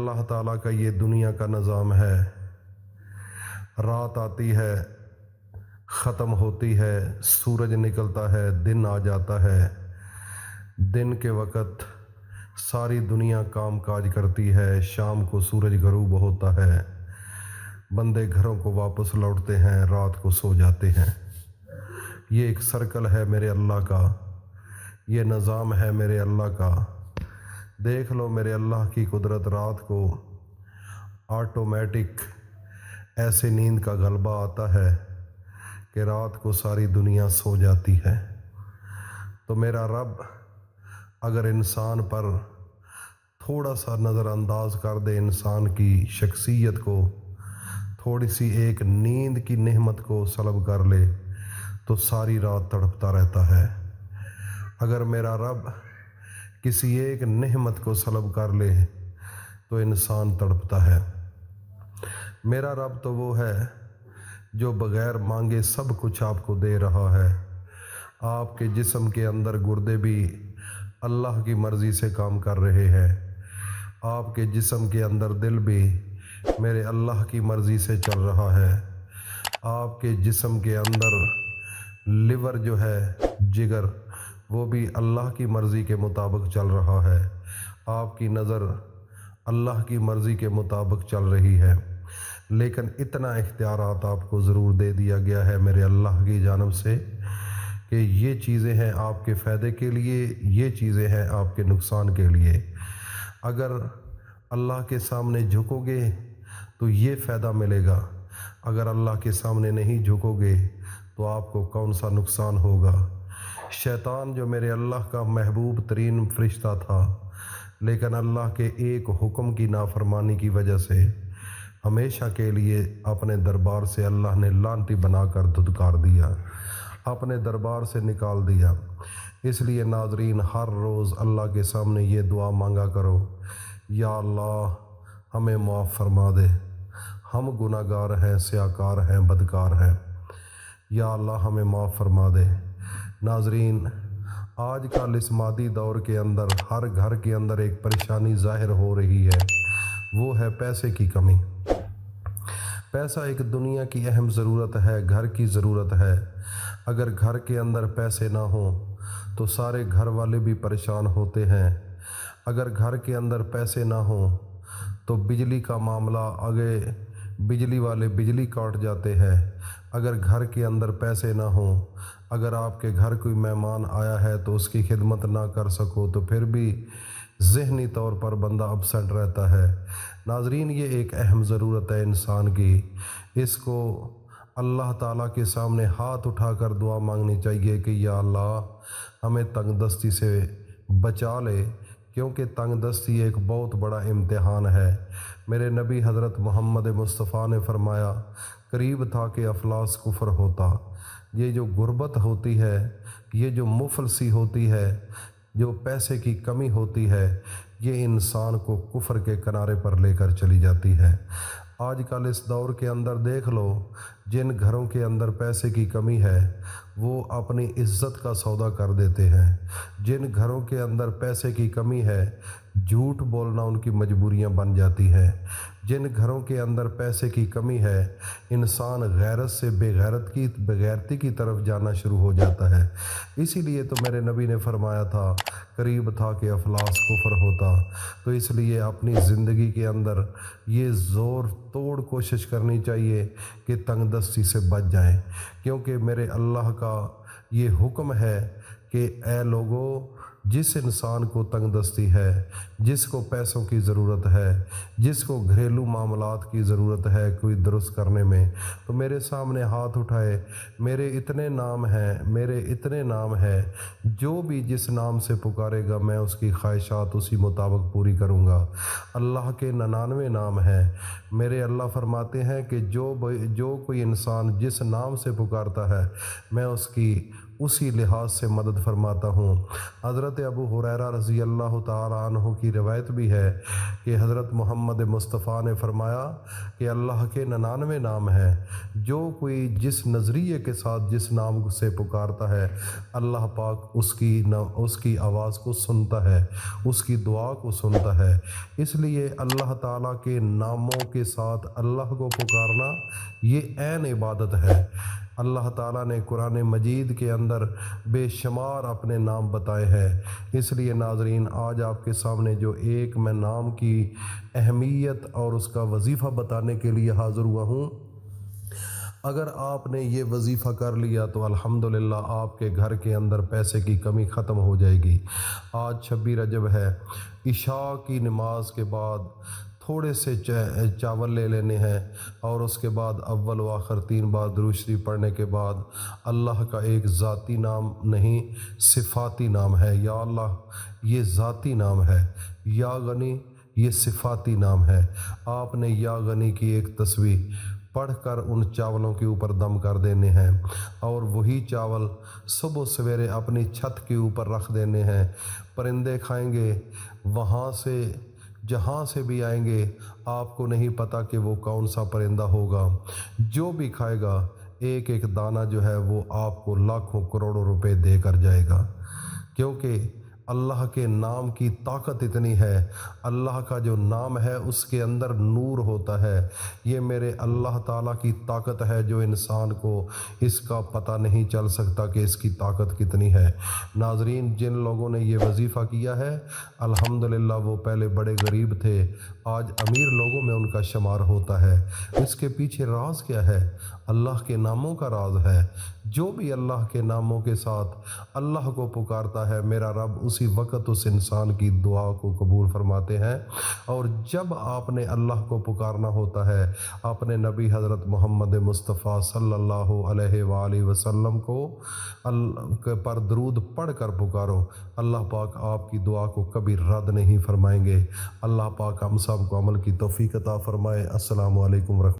اللہ تعالیٰ کا یہ دنیا کا نظام ہے، رات آتی ہے، ختم ہوتی ہے، سورج نکلتا ہے، دن آ جاتا ہے۔ دن کے وقت ساری دنیا کام کاج کرتی ہے، شام کو سورج غروب ہوتا ہے، بندے گھروں کو واپس لوٹتے ہیں، رات کو سو جاتے ہیں۔ یہ ایک سرکل ہے میرے اللہ کا، یہ نظام ہے میرے اللہ کا۔ دیکھ لو میرے اللہ کی قدرت، رات کو آٹومیٹک ایسے نیند کا غلبہ آتا ہے کہ رات کو ساری دنیا سو جاتی ہے۔ تو میرا رب اگر انسان پر تھوڑا سا نظر انداز کر دے، انسان کی شخصیت کو تھوڑی سی ایک نیند کی نعمت کو سلب کر لے تو ساری رات تڑپتا رہتا ہے۔ اگر میرا رب کسی ایک نعمت کو سلب کر لے تو انسان تڑپتا ہے۔ میرا رب تو وہ ہے جو بغیر مانگے سب کچھ آپ کو دے رہا ہے۔ آپ کے جسم کے اندر گردے بھی اللہ کی مرضی سے کام کر رہے ہیں، آپ کے جسم کے اندر دل بھی میرے اللہ کی مرضی سے چل رہا ہے، آپ کے جسم کے اندر لیور جو ہے، جگر، وہ بھی اللہ کی مرضی کے مطابق چل رہا ہے، آپ کی نظر اللہ کی مرضی کے مطابق چل رہی ہے۔ لیکن اتنا اختیارات آپ کو ضرور دے دیا گیا ہے میرے اللہ کی جانب سے کہ یہ چیزیں ہیں آپ کے فائدے کے لیے، یہ چیزیں ہیں آپ کے نقصان کے لیے۔ اگر اللہ کے سامنے جھکو گے تو یہ فائدہ ملے گا، اگر اللہ کے سامنے نہیں جھکو گے تو آپ کو کون سا نقصان ہوگا۔ شیطان جو میرے اللہ کا محبوب ترین فرشتہ تھا، لیکن اللہ کے ایک حکم کی نافرمانی کی وجہ سے ہمیشہ کے لیے اپنے دربار سے اللہ نے لعنتی بنا کر دھتکار دیا، اپنے دربار سے نکال دیا۔ اس لیے ناظرین، ہر روز اللہ کے سامنے یہ دعا مانگا کرو، یا اللہ ہمیں معاف فرما دے، ہم گناہ گار ہیں، سیاکار ہیں، بدکار ہیں، یا اللہ ہمیں معاف فرما دے۔ ناظرین، آج کل اس مادی دور کے اندر ہر گھر کے اندر ایک پریشانی ظاہر ہو رہی ہے، وہ ہے پیسے کی کمی۔ پیسہ ایک دنیا کی اہم ضرورت ہے، گھر کی ضرورت ہے۔ اگر گھر کے اندر پیسے نہ ہوں تو سارے گھر والے بھی پریشان ہوتے ہیں۔ اگر گھر کے اندر پیسے نہ ہوں تو بجلی کا معاملہ، آگے بجلی والے بجلی کاٹ جاتے ہیں۔ اگر گھر کے اندر پیسے نہ ہوں، اگر آپ کے گھر کوئی مہمان آیا ہے تو اس کی خدمت نہ کر سکو تو پھر بھی ذہنی طور پر بندہ ابسنٹ رہتا ہے۔ ناظرین، یہ ایک اہم ضرورت ہے انسان کی، اس کو اللہ تعالیٰ کے سامنے ہاتھ اٹھا کر دعا مانگنی چاہیے کہ یا اللہ ہمیں تنگ دستی سے بچا لے، کیونکہ تنگ دستی ایک بہت بڑا امتحان ہے۔ میرے نبی حضرت محمد مصطفیٰ نے فرمایا، قریب تھا کہ افلاس کفر ہوتا۔ یہ جو غربت ہوتی ہے، یہ جو مفلسی ہوتی ہے، جو پیسے کی کمی ہوتی ہے، یہ انسان کو کفر کے کنارے پر لے کر چلی جاتی ہے۔ آج کل اس دور کے اندر دیکھ لو، جن گھروں کے اندر پیسے کی کمی ہے وہ اپنی عزت کا سودا کر دیتے ہیں۔ جن گھروں کے اندر پیسے کی کمی ہے، جھوٹ بولنا ان کی مجبوریاں بن جاتی ہیں۔ جن گھروں کے اندر پیسے کی کمی ہے، انسان غیرت سے بغیرتی کی طرف جانا شروع ہو جاتا ہے۔ اسی لیے تو میرے نبی نے فرمایا تھا، قریب تھا کہ افلاس کفر ہوتا۔ تو اس لیے اپنی زندگی کے اندر یہ زور توڑ کوشش کرنی چاہیے کہ تنگ دستی سے بچ جائیں، کیونکہ میرے اللہ کا یہ حکم ہے کہ اے لوگو، جس انسان کو تنگ دستی ہے، جس کو پیسوں کی ضرورت ہے، جس کو گھریلو معاملات کی ضرورت ہے کوئی درست کرنے میں، تو میرے سامنے ہاتھ اٹھائے۔ میرے اتنے نام ہیں، جو بھی جس نام سے پکارے گا میں اس کی خواہشات اسی مطابق پوری کروں گا۔ اللہ کے 99 نام ہیں۔ میرے اللہ فرماتے ہیں کہ جو کوئی انسان جس نام سے پکارتا ہے میں اس کی اسی لحاظ سے مدد فرماتا ہوں۔ حضرت ابو ہریرہ رضی اللہ تعالیٰ عنہ کی روایت بھی ہے کہ حضرت محمد مصطفیٰ نے فرمایا کہ اللہ کے 99 نام ہیں، جو کوئی جس نظریے کے ساتھ جس نام سے پکارتا ہے اللہ پاک اس کی آواز کو سنتا ہے، اس کی دعا کو سنتا ہے۔ اس لیے اللہ تعالیٰ کے ناموں کے ساتھ اللہ کو پکارنا یہ عین عبادت ہے۔ اللہ تعالیٰ نے قرآن مجید کے اندر بے شمار اپنے نام بتائے ہیں۔ اس لیے ناظرین، آج آپ کے سامنے جو ایک میں نام کی اہمیت اور اس کا وظیفہ بتانے کے لیے حاضر ہوا ہوں، اگر آپ نے یہ وظیفہ کر لیا تو الحمدللہ آپ کے گھر کے اندر پیسے کی کمی ختم ہو جائے گی۔ آج 26 رجب ہے، عشاء کی نماز کے بعد تھوڑے سے چاول لے لینے ہیں، اور اس کے بعد اول و آخر 3 بار درود شریف پڑھنے کے بعد اللہ کا ایک ذاتی نام نہیں، صفاتی نام ہے۔ یا اللہ یہ ذاتی نام ہے، یا غنی یہ صفاتی نام ہے۔ آپ نے یا غنی کی ایک تسبیح پڑھ کر ان چاولوں کے اوپر دم کر دینے ہیں، اور وہی چاول صبح سویرے اپنی چھت کے اوپر رکھ دینے ہیں۔ پرندے کھائیں گے، وہاں سے جہاں سے بھی آئیں گے، آپ کو نہیں پتہ کہ وہ کون سا پرندہ ہوگا، جو بھی کھائے گا ایک ایک دانہ جو ہے وہ آپ کو لاکھوں کروڑوں روپے دے کر جائے گا، کیونکہ اللہ کے نام کی طاقت اتنی ہے۔ اللہ کا جو نام ہے اس کے اندر نور ہوتا ہے۔ یہ میرے اللہ تعالیٰ کی طاقت ہے جو انسان کو اس کا پتہ نہیں چل سکتا کہ اس کی طاقت کتنی ہے۔ ناظرین، جن لوگوں نے یہ وظیفہ کیا ہے الحمدللہ وہ پہلے بڑے غریب تھے، آج امیر لوگوں میں ان کا شمار ہوتا ہے۔ اس کے پیچھے راز کیا ہے؟ اللہ کے ناموں کا راز ہے۔ جو بھی اللہ کے ناموں کے ساتھ اللہ کو پکارتا ہے، میرا رب اسی وقت اس انسان کی دعا کو قبول فرماتے ہیں۔ اور جب آپ نے اللہ کو پکارنا ہوتا ہے، اپنے نبی حضرت محمد مصطفیٰ صلی اللہ علیہ وآلہ وسلم کو پر درود پڑھ کر پکارو، اللہ پاک آپ کی دعا کو کبھی رد نہیں فرمائیں گے۔ اللہ پاک ہم سب کو عمل کی توفیق عطا فرمائے۔ السلام علیکم ورحمۃ اللہ۔